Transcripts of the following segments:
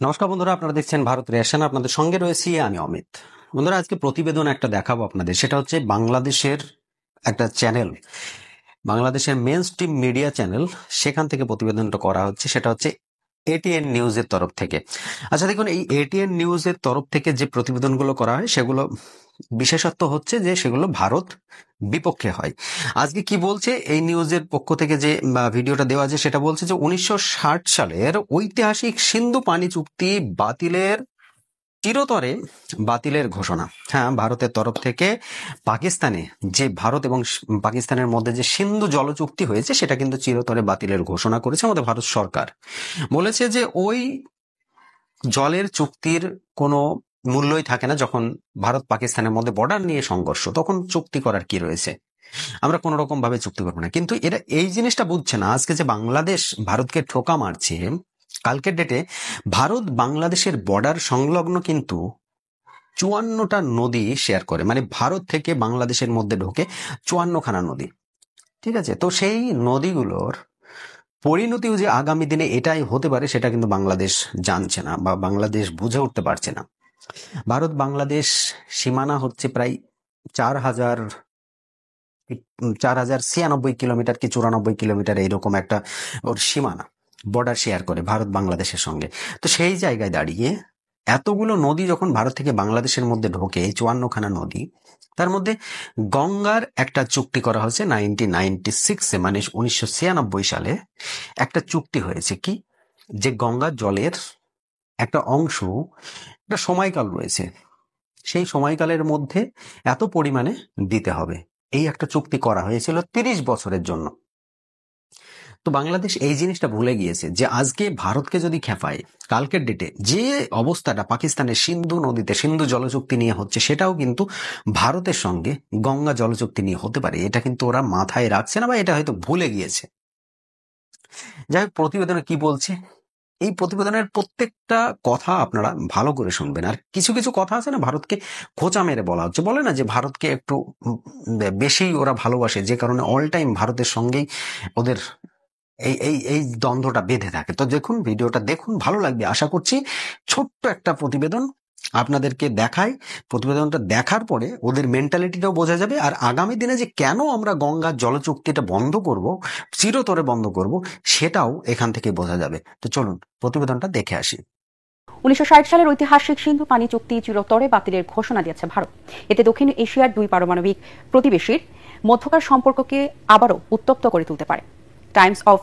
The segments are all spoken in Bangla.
নমস্কার বন্ধুরা, আপনারা দেখছেন ভারত রিঅ্যাকশন। আপনাদের সঙ্গে রয়েছি আমি অমিত। বন্ধুরা, আজকে প্রতিবেদন একটা দেখাবো আপনাদের। সেটা হচ্ছে বাংলাদেশের একটা চ্যানেল, বাংলাদেশের মেন স্ট্রিম মিডিয়া চ্যানেল, সেখান থেকে প্রতিবেদনটা করা হচ্ছে। সেটা হচ্ছে এটিএন নিউজের তরফ থেকে। আচ্ছা দেখুন, এই এটিএন নিউজের তরফ থেকে যে প্রতিবেদনগুলো করা হয় সেগুলো বিশেষত্ব হচ্ছে যে সেগুলো ভারত বিপক্ষে হয়। আজকে কি বলছে এই নিউজের পক্ষ থেকে যে ভিডিওটা দেওয়া আছে, সেটা বলছে যে 1960 সালের ঐতিহাসিক সিন্ধু পানি চুক্তি বাতিলের চিরতরে বাতিলের ঘোষণা। হ্যাঁ, ভারতের তরফ থেকে পাকিস্তানে যে ভারত এবং পাকিস্তানের মধ্যে যে সিন্ধু জল চুক্তি হয়েছে সেটা কিন্তু চিরতরে বাতিলের ঘোষণা করেছে আমাদের ভারত সরকার। বলেছে যে ওই জলের চুক্তির কোনো মূল্যই থাকে না যখন ভারত পাকিস্তানের মধ্যে বর্ডার নিয়ে সংঘর্ষ, তখন চুক্তি করার কি রয়েছে, আমরা কোনো রকম ভাবে চুক্তি করবো না। কিন্তু এরা এই জিনিসটা বুঝছে না। আজকে যে বাংলাদেশ ভারতকে ঠোকা মারছে, কালকের ডেটে ভারত বাংলাদেশের বর্ডার সংলগ্ন কিন্তু 54টা নদী শেয়ার করে, মানে ভারত থেকে বাংলাদেশের মধ্যে ঢোকে 54খানা নদী। ঠিক আছে, তো সেই নদীগুলোর পরিণতিও যে আগামী দিনে এটাই হতে পারে সেটা কিন্তু বাংলাদেশ জানছে না বা বাংলাদেশ বুঝে উঠতে পারছে না। ভারত বাংলাদেশ সীমানা হচ্ছে প্রায় 4000 4096 কিলোমিটার কি 94 কিলোমিটার, এইরকম একটা ওর সীমানা, বর্ডার শেয়ার করে ভারত বাংলাদেশের সঙ্গে। তো সেই জায়গায় দাঁড়িয়ে এতগুলো নদী যখন ভারত থেকে বাংলাদেশের মধ্যে ঢোকে, 54খানা নদী, তার মধ্যে গঙ্গার একটা চুক্তি করা হয়েছে 1996-এ, মানে 1996 সালে একটা চুক্তি হয়েছে কি, যে গঙ্গার জলের একটা অংশ, একটা সময়কাল রয়েছে, সেই সময়কালের মধ্যে এত পরিমাণে দিতে হবে। এই একটা চুক্তি করা হয়েছিল 30 বছরের জন্য। তো বাংলাদেশ এই জিনিসটা ভুলে গিয়েছে যে আজকে ভারতকে যদি খেপায়, কালকের ডেটে যে অবস্থাটা পাকিস্তানের সিন্ধু নদীতে সিন্ধু জলচুক্তি নিয়ে হচ্ছে, সেটাও কিন্তু ভারতের সঙ্গে গঙ্গা জলচুক্তি নিয়ে হতে পারে। এটা কিন্তু ওরা মাথায় রাখছে না বা এটা হয়তো ভুলে গিয়েছে। যাই হোক, প্রতিবেদনে কি বলছে, এই প্রতিবেদনের প্রত্যেকটা কথা আপনারা ভালো করে শুনবেন। আর কিছু কিছু কথা আছে না, ভারতকে খোঁচা মেরে বলা হচ্ছে, বলে না যে ভারতকে একটু বেশি ওরা ভালোবাসে, যে কারণে অল টাইম ভারতের সঙ্গেই ওদের এই এই এই দ্বন্দ্বটা বেঁধে থাকে। তো দেখুন, ভিডিওটা দেখুন, ভালো লাগবে আশা করছি। ছোট্ট একটা প্রতিবেদন আপনাদেরকে দেখাই। প্রতিবেদনটা দেখার পরে ওদের মেন্টালিটিটাও বোঝা যাবে, আর আগামী দিনে যে কেন আমরা গঙ্গার জলচুক্তিটা বন্ধ করব, চিরতরে বন্ধ করব, সেটাও এখান থেকে বোঝা যাবে। তো চলুন প্রতিবেদনটা দেখে আসি। 1960 সালের ঐতিহাসিক সিন্ধু পানি চুক্তি চিরতরে বাতিলের ঘোষণা দিয়েছে ভারত। এতে দক্ষিণ এশিয়ার দুই পারমাণবিক প্রতিবেশীর মধ্যকার সম্পর্ককে আবারও উত্তপ্ত করে তুলতে পারে। টাইমস অফ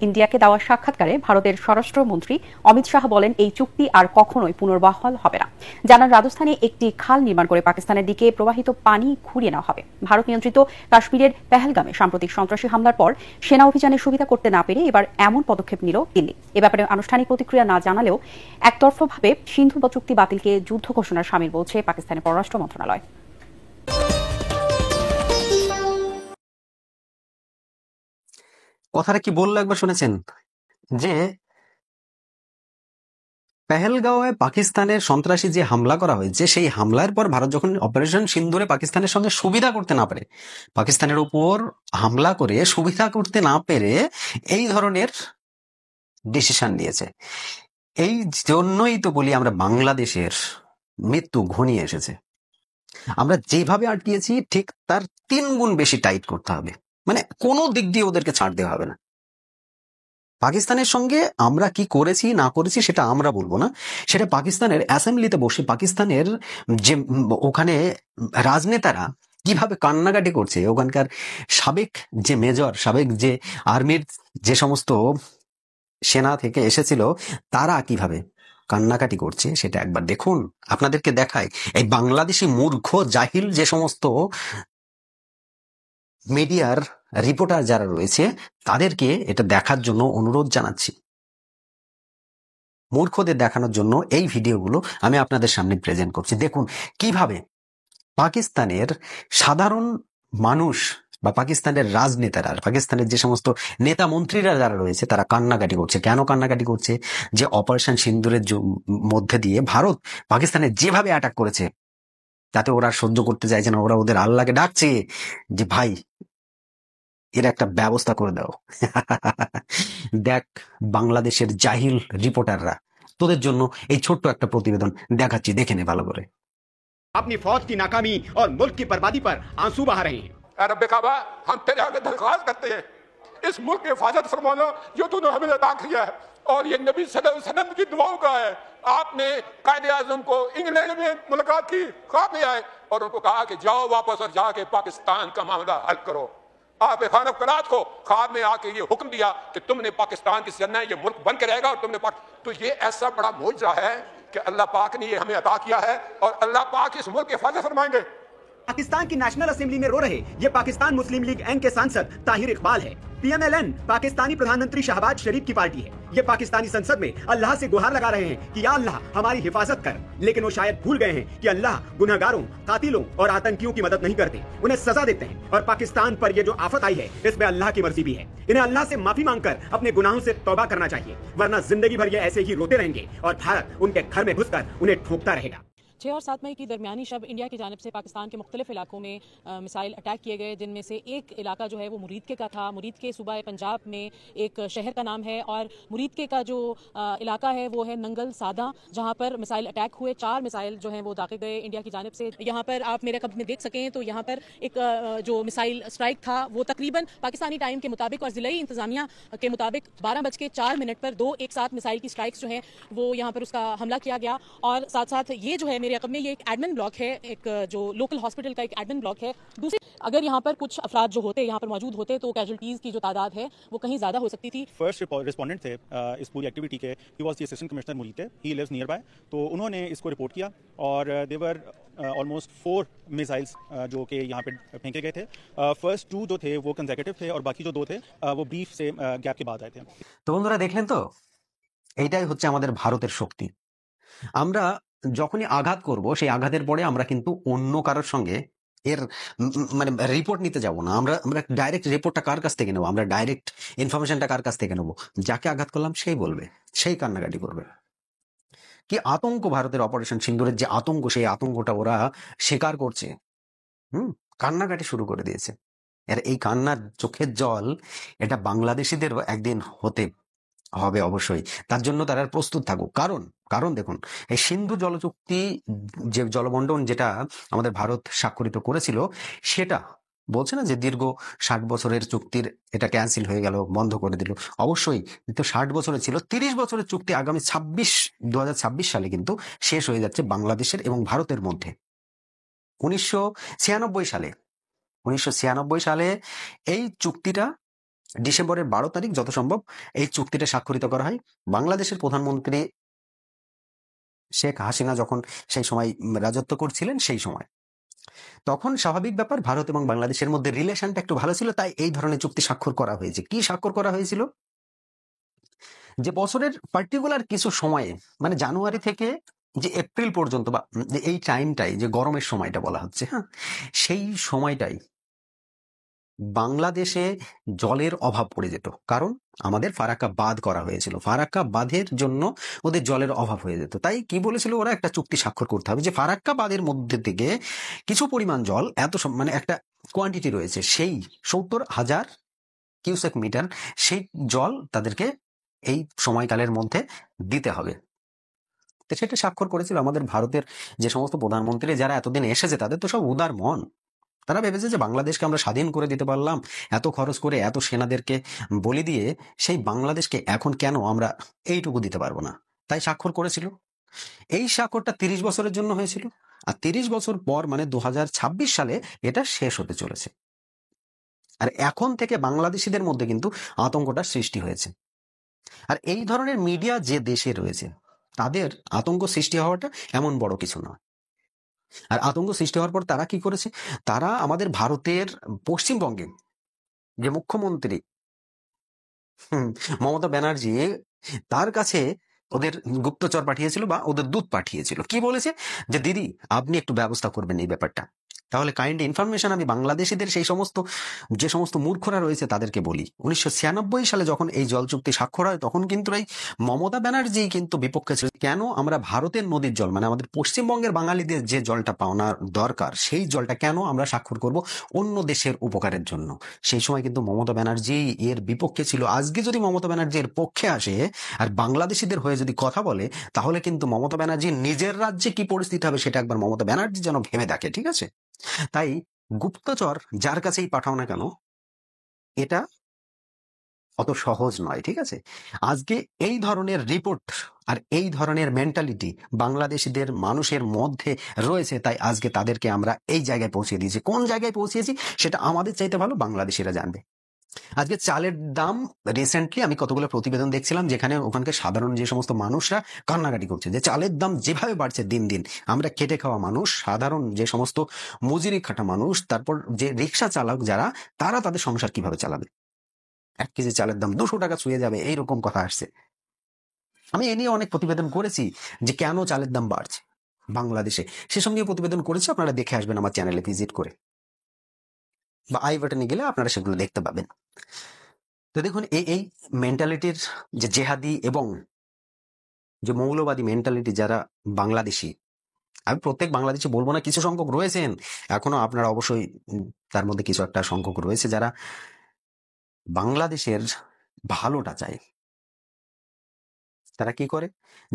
ইন্ডিয়াকে দেওয়া সাক্ষাৎকারে ভারতের স্বরাষ্ট্রমন্ত্রী অমিত শাহ বলেন, এই চুক্তি আর কখনোই পুনর্বহাল হবে না। জানান, রাজস্থানে একটি খাল নির্মাণ করে পাকিস্তানের দিকে প্রবাহিত পানি ঘুরিয়ে নেওয়া হবে। ভারত নিয়ন্ত্রিত কাশ্মীরের পেহেলগামে সাম্প্রতিক সন্ত্রাসী হামলার পর সেনা অভিযানের সুবিধা করতে না পেরে এবার এমন পদক্ষেপ নিল দিল্লি। এ ব্যাপারে আনুষ্ঠানিক প্রতিক্রিয়া না জানালেও একতরফাভাবে সিন্ধু চুক্তি বাতিলকে যুদ্ধ ঘোষণার শামিল বলছে পাকিস্তানের পররাষ্ট্র মন্ত্রণালয়। কথাটা কি বললো একবার শুনেছেন, যে পেহেলগাঁওয়ে পাকিস্তানের সন্ত্রাসী যে হামলা করা হয়েছে, সেই হামলার পর ভারত যখন অপারেশন সিন্দুরে পাকিস্তানের সঙ্গে সুবিধা করতে না পারে, পাকিস্তানের উপর হামলা করে সুবিধা করতে না পেরে এই ধরনের ডিসিশন নিয়েছে। এই জন্যই তো বলি আমরা বাংলাদেশের মৃত্যু ঘনিয়ে এসেছে। আমরা যেভাবে আটকিয়েছি ঠিক তার 3 গুণ বেশি টাইট করতে হবে, মানে কোনো দিক দিয়ে ওদেরকে ছাড় দেওয়া হবে না। পাকিস্তানের সঙ্গে আমরা কি করেছি না করেছি সেটা আমরা বলবো না, সেটা পাকিস্তানের অ্যাসেম্বলিতে বসে পাকিস্তানের যে ওখানে রাজনেতারা কিভাবে কান্নাকাটি করছে, ওখানকার সাবেক যে মেজর, সাবেক যে আর্মির যে সমস্ত সেনা থেকে এসেছিল, তারা কিভাবে কান্নাকাটি করছে সেটা একবার দেখুন। আপনাদেরকে দেখায় এই বাংলাদেশি মূর্খ জাহিল যে সমস্ত মিডিয়ার রিপোর্টার যারা রয়েছে, তাদেরকে এটা দেখার জন্য অনুরোধ জানাচ্ছি। মূর্খদের দেখানোর জন্য এই ভিডিওগুলো আমি আপনাদের সামনে প্রেজেন্ট করছি। দেখুন কিভাবে পাকিস্তানের সাধারণ মানুষ বা পাকিস্তানের রাজনেতারা, পাকিস্তানের যে সমস্ত নেতা মন্ত্রীরা যারা রয়েছে, তারা কান্নাকাটি করছে। কেন কান্নাকাটি করছে? যে অপারেশন সিন্দুরের মধ্যে দিয়ে ভারত পাকিস্তানের যেভাবে অ্যাটাক করেছে, তাতে ওরা সহ্য করতে চাইছে না। ওরা ওদের আল্লাহকে ডাকছে যে ভাই এর একটা ব্যবস্থা করে দাও। দেখ বাংলাদেশের জাহিল রিপোর্টাররা, তোদের জন্য এই ছোট্ট একটা প্রতিবেদন দেখাচ্ছি, দেখে নে ভালো করে। अपनी फौज की नाकामी और मुल्क की बर्बादी पर आंसू बहा रहे हैं। रब काबा, हम तेरे आगे दरख्वास्त करते हैं, इस मुल्क की हिफाजत फरमाना जो तूने हमें अता किया है, और ये नबी सल्लल्लाहु अलैहि वसल्लम की दुआओं का है। आपने कायदे आजम को इंग्लैंड में मुलाकात की, ख्वाब में आए और उनको कहा कि जाओ वापस और जाके पाकिस्तान का मामला हल करो। आप खान कनात को ख्वाब में आके ये हुक्म दिया कि तुमने पाकिस्तान की करना है, ये मुल्क बन के रहेगा, और तुमने तो ये ऐसा बड़ा मौजज़ा है कि अल्लाह पाक ने ये हमें अता किया है, और अल्लाह पाक इस मुल्क की हिफाजत फरमाएंगे। पाकिस्तान की नेशनल असेंबली में रो रहे ये पाकिस्तान मुस्लिम लीग एन के सांसद ताहिर इकबाल है। पीएमएलएन पाकिस्तानी प्रधानमंत्री शहबाज शरीफ की पार्टी है। ये पाकिस्तानी संसद में अल्लाह से गुहार लगा रहे हैं कि या अल्लाह हमारी हिफाजत कर, लेकिन वो शायद भूल गए हैं कि अल्लाह गुनहगारों, कातिलों और आतंकियों की मदद नहीं करते, उन्हें सजा देते हैं। और पाकिस्तान पर ये जो आफत आई है इसमें अल्लाह की मर्जी भी है। इन्हें अल्लाह से माफी मांगकर अपने गुनाहों से तौबा करना चाहिए, वरना जिंदगी भर ये ऐसे ही रोते रहेंगे और भारत उनके घर में घुसकर उन्हें ठोकता रहेगा। 6 और 7 मई की दरमियानी शब इंडिया की जानिब से पाकिस्तान के मुख्तलिफ इलाकों में मिसाइल अटैक किए गए, जिनमें से एक इलाका जो है वो मुरीद के का था। मुरीद के सूबा पंजाब में एक शहर का नाम है, और मुरीद के का जो इलाका है वो है नंगल सादा, जहां पर मिसाइल अटैक हुए। 4 मिसाइल जो हैं वो दागे गए इंडिया की जानिब से। यहाँ पर आप मेरे कब्ज में देख सकें तो यहाँ पर एक जो मिसाइल स्ट्राइक था वो तकरीबन पाकिस्तानी टाइम के मुताबिक और ज़िलाई इंतजामिया के मुताबिक 12:04 पर 2 एक साथ मिसाइल की स्ट्राइक्स जो हैं वो यहाँ पर उसका हमला किया गया। और साथ साथ ये जो है मेरे अकब में ये एक एडमिन ब्लॉक है, एक जो लोकल हॉस्पिटल का एक एडमिन ब्लॉक है। दूसरी, अगर यहाँ पर कुछ अफराद जो होते यहाँ पर मौजूद होते तो कैजुअल्टीज की जो तादाद है वो कहीं ज्यादा हो सकती थी। फर्स्ट रिस्पोंडेंट थे इस पूरी एक्टिविटी के, he was the assistant commissioner मुरीद, ही लिव्स नियर बाय, तो उन्होंने इसको रिपोर्ट किया और देवर ऑलमोस्ट 4 मिसाइल्स जो कि यहाँ पे फेंके गए थे। फर्स्ट 2 जो थे वो कंसेक्यूटिव थे और बाकी जो 2 थे वो ब्रीफ से गैप के बाद आए थे। তো বন্ধুরা দেখলেন তো, এইটাই হচ্ছে আমাদের ভারতের শক্তি। আমরা যখনই আঘাত করব সেই আঘাতের পরে আমরা কিন্তু অন্য কারোর সঙ্গে এর মানে রিপোর্ট নিতে যাব না। আমরা আমরা ডাইরেক্ট রিপোর্টটা কার কাছ থেকে নেব, আমরা ডাইরেক্ট ইনফরমেশনটা কার কাছ থেকে নেব, যাকে আঘাত করলাম সেই বলবে, সেই কান্নাকাটি করবে। কি আতঙ্ক, ভারতের অপারেশন সিন্দুরের যে আতঙ্ক, সেই আতঙ্কটা ওরা স্বীকার করছে, কান্নাকাটি শুরু করে দিয়েছে। এর এই কান্নার চোখের জল এটা বাংলাদেশিদেরও একদিন হতে হবে অবশ্যই। তার জন্য তারা প্রস্তুত থাকুক। কারণ দেখুন, এই সিন্ধু জলচুক্তি যে জলবন্টন যেটা আমাদের ভারত স্বাক্ষরিত করেছিল, সেটা বলছে না যে দীর্ঘ 60 বছরের চুক্তির এটা ক্যান্সেল হয়ে গেল, বন্ধ করে দিল। অবশ্যই তো 60 বছরের ছিল, 30 বছরের চুক্তি আগামী 2026 সালে কিন্তু শেষ হয়ে যাচ্ছে বাংলাদেশের এবং ভারতের মধ্যে। 1996 সালে এই চুক্তিটা ডিসেম্বরের 12 তারিখ যত সম্ভব এই চুক্তিটা স্বাক্ষরিত করা হয়। বাংলাদেশের প্রধানমন্ত্রী শেখ হাসিনা যখন সেই সময় রাজত্ব করছিলেন, সেই সময় তখন স্বাভাবিক ব্যাপার ভারত এবং বাংলাদেশের মধ্যে রিলেশনটা একটু ভালো ছিল, তাই এই ধরনের চুক্তি স্বাক্ষর করা হয়েছে। কি স্বাক্ষর করা হয়েছিল? যে বছরের পার্টিকুলার কিছু সময়ে, মানে জানুয়ারি থেকে যে এপ্রিল পর্যন্ত বা এই টাইমটাই যে গরমের সময়টা বলা হচ্ছে, সেই সময়টাই বাংলাদেশে জলের অভাব পড়ে যেত। কারণ আমাদের ফারাক্কা বাঁধ করা হয়েছিল, ফারাক্কা বাঁধের জন্য ওদের জলের অভাব হয়ে যেত। তাই কি বলেছিল ওরা, একটা চুক্তি স্বাক্ষর করতে হবে যে ফারাক্কা বাঁধের মধ্যে থেকে কিছু পরিমাণ জল, এত মানে একটা কোয়ান্টিটি রয়েছে, সেই 70,000 কিউসেক মিটার, সেই জল তাদেরকে এই সময়কালের মধ্যে দিতে হবে। তো সেটা স্বাক্ষর করেছিল আমাদের ভারতের যে সমস্ত প্রধানমন্ত্রী যারা এতদিন এসেছে, তাদের তো সব উদার মন। তারা ভেবেছে যে বাংলাদেশকে আমরা স্বাধীন করে দিতে পারলাম, এত খরচ করে এত সেনাদেরকে বলি দিয়ে, সেই বাংলাদেশকে এখন কেন আমরা এইটুকু দিতে পারবো না, তাই স্বাক্ষর করেছিল। এই স্বাক্ষরটা 30 বছরের জন্য হয়েছিল, আর 30 বছর পর মানে 2026 সালে এটা শেষ হতে চলেছে। আর এখন থেকে বাংলাদেশিদের মধ্যে কিন্তু আতঙ্কটা সৃষ্টি হয়েছে। আর এই ধরনের মিডিয়া যে দেশে রয়েছে, তাদের আতঙ্ক সৃষ্টি হওয়াটা এমন বড় কিছু নয়। আর আতঙ্ক সৃষ্টি হওয়ার পর তারা কি করেছে, তারা আমাদের ভারতের পশ্চিমবঙ্গে যে মুখ্যমন্ত্রী মমতা ব্যানার্জি, তার কাছে ওদের গুপ্তচর পাঠিয়েছিল বা ওদের দূত পাঠিয়েছিল। কি বলেছে যে দিদি আপনি একটু ব্যবস্থা করবেন এই ব্যাপারটা। তাহলে কাইন্ড ইনফরমেশন আমি বাংলাদেশিদের যে সমস্ত মূর্খরা রয়েছে তাদেরকে বলি। 1996 সালে যখন এই জল চুক্তি স্বাক্ষর হয় তখন কিন্তু এই মমতা ব্যানার্জি কিন্তু বিপক্ষে ছিল। কেন আমরা ভারতের নদীর জল মানে আমাদের পশ্চিমবঙ্গের বাঙালিদের যে জলটা পাওনার দরকার সেই জলটা কেন আমরা স্বাক্ষর করব অন্য দেশের উপকারের জন্য? সেই সময় কিন্তু মমতা ব্যানার্জি এর বিপক্ষে ছিল। আজকে যদি মমতা ব্যানার্জি এর পক্ষে আসে আর বাংলাদেশিদের হয়ে যদি কথা বলে তাহলে কিন্তু মমতা ব্যানার্জি নিজের রাজ্যে কি পরিস্থিতি হবে সেটা একবার মমতা ব্যানার্জি যেন ভেবে দেখে, ঠিক আছে? তাই গুপ্তচর যার কাছেই পাঠাও না কেন এটা অত সহজ নয়, ঠিক আছে? আজকে এই ধরনের রিপোর্ট আর এই ধরনের মেন্টালিটি বাংলাদেশিদের মানুষের মধ্যে রয়েছে, তাই আজকে তাদেরকে আমরা এই জায়গায় পৌঁছে দিয়েছি। কোন জায়গায় পৌঁছেছি সেটা আমাদের চাইতে ভালো বাংলাদেশিরা জানবে। আজকে চালের দাম রিসেন্টলি আমি কতগুলো প্রতিবেদন দেখছিলাম যেখানে ওখানকার সাধারণ যে সমস্ত মানুষরা কান্নাকাটি করছে যে চালের দাম যেভাবে বাড়ছে দিন দিন, আমরা খেটে খাওয়া মানুষ, সাধারণ যে সমস্ত মজুরি খাটা মানুষ, তারপর যে রিক্সা চালক যারা, তারা তাদের সংসার কিভাবে চালাবে? 1 কেজি চালের দাম 200 টাকা ছুঁয়ে যাবে, এইরকম কথা আসছে। আমি এ নিয়ে অনেক প্রতিবেদন করেছি যে কেন চালের দাম বাড়ছে বাংলাদেশে, সেসব নিয়ে প্রতিবেদন করেছি, আপনারা দেখে আসবেন আমার চ্যানেলে ভিজিট করে বা আই বাটনে গেলে আপনারা সেগুলো দেখতে পাবেন। তো দেখুন এই মেন্টালিটির যে জেহাদি এবং যে মৌলবাদী মেন্টালিটি যারা বাংলাদেশি, আমি প্রত্যেক বাংলাদেশি বলবো না, কিছু সংখ্যক রয়েছেন এখনো, আপনারা অবশ্যই তার মধ্যে কিছু একটা সংখ্যক রয়েছে যারা বাংলাদেশের ভালোটা চায়। তারা কি করে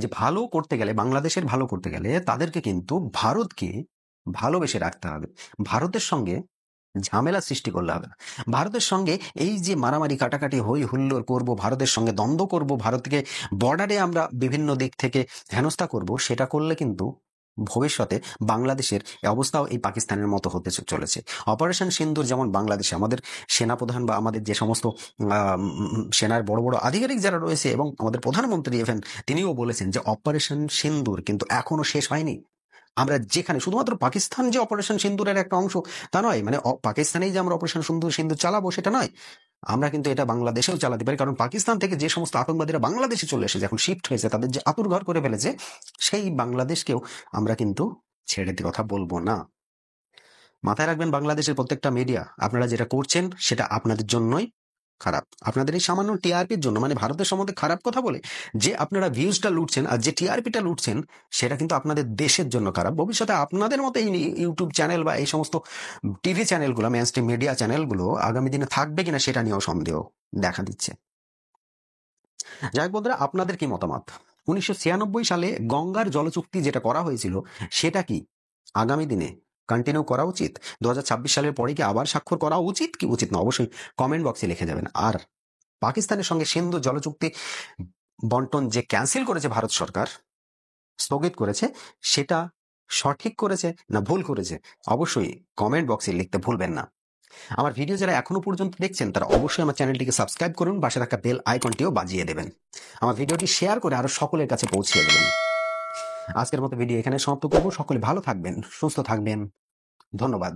যে ভালো করতে গেলে, বাংলাদেশের ভালো করতে গেলে তাদেরকে কিন্তু ভারতকে ভালোবেসে রাখতে হবে, ভারতের সঙ্গে ঝামেলা সৃষ্টি করলে হবে না। ভারতের সঙ্গে এই যে মারামারি কাটাকাটি হই হুল্লোড় করব, ভারতের সঙ্গে দ্বন্দ্ব করব, ভারতকে বর্ডারে আমরা বিভিন্ন দিক থেকে হেনস্থা করব, সেটা করলে কিন্তু ভবিষ্যতে বাংলাদেশের অবস্থাও এই পাকিস্তানের মতো হতে চলেছে। অপারেশন সিন্দুর যেমন বাংলাদেশে আমাদের সেনাপ্রধান বা আমাদের যে সমস্ত সেনার বড় বড় আধিকারিক যারা রয়েছে এবং আমাদের প্রধানমন্ত্রী ইভেন তিনিও বলেছেন যে অপারেশন সিন্দুর কিন্তু এখনো শেষ হয়নি। আমরা যেখানে শুধুমাত্র পাকিস্তান যে অপারেশন সিন্দুরের একটা অংশ তা নয়, মানে পাকিস্তানেই যে আমরা অপারেশন সিন্দুর চালাবো সেটা নয়, আমরা কিন্তু এটা বাংলাদেশেও চালাতে পারি। কারণ পাকিস্তান থেকে যে সমস্ত আতঙ্কবাদীরা বাংলাদেশে চলে এসেছে, এখন শিফট হয়েছে, তাদের যে আতুরঘর করে ফেলেছে, সেই বাংলাদেশকেও আমরা কিন্তু ছেড়ে দিয়ে কথা বলবো না। মাথায় রাখবেন, বাংলাদেশের প্রত্যেকটা মিডিয়া আপনারা যেটা করছেন সেটা আপনাদের জন্যই খারাপ। আপনাদের এই সামান্য টিআরপির জন্য, মানে ভারতের সম্বন্ধে খারাপ কথা বলে যে আপনারা ভিউজটা লুটছেন আর যে টিআরপিটা লুটছেন, সেটা কিন্তু আপনাদের দেশের জন্য খারাপ। ভবিষ্যতে আপনাদের মতো এই ইউটিউব চ্যানেল বা এই সমস্ত টিভি চ্যানেলগুলো, মেইনস্ট্রিম মিডিয়া চ্যানেলগুলো আগামী দিনে থাকবে কিনা সেটা নিয়েও সন্দেহ দেখা দিচ্ছে। যাই হোক বন্ধুরা, আপনাদের কি মতামত? 1996 সালে গঙ্গার জলচুক্তি যেটা করা হয়েছিল সেটা কি আগামী দিনে কন্টিনিউ করা উচিত? 2026 সালের পরে কি আবার স্বাক্ষর করা উচিত কি উচিত না? অবশ্যই কমেন্ট বক্সে লিখে যাবেন। আর পাকিস্তানের সঙ্গে সিন্ধু জলচুক্তি বন্টন যে ক্যান্সেল করেছে ভারত সরকার, স্থগিত করেছে, সেটা সঠিক করেছে না ভুল করেছে? অবশ্যই কমেন্ট বক্সে লিখতে ভুলবেন না। আমার ভিডিও যারা এখনো পর্যন্ত দেখছেন তারা অবশ্যই আমার চ্যানেলটিকে সাবস্ক্রাইব করুন, পাশে থাকা বেল আইকনটিও বাজিয়ে দেবেন, আমার ভিডিওটি শেয়ার করে আরো সকলের কাছে পৌঁছিয়ে দেবেন। আজকের মতো ভিডিও এখানে সমাপ্ত করব। সকলে ভালো থাকবেন, সুস্থ থাকবেন, ধন্যবাদ।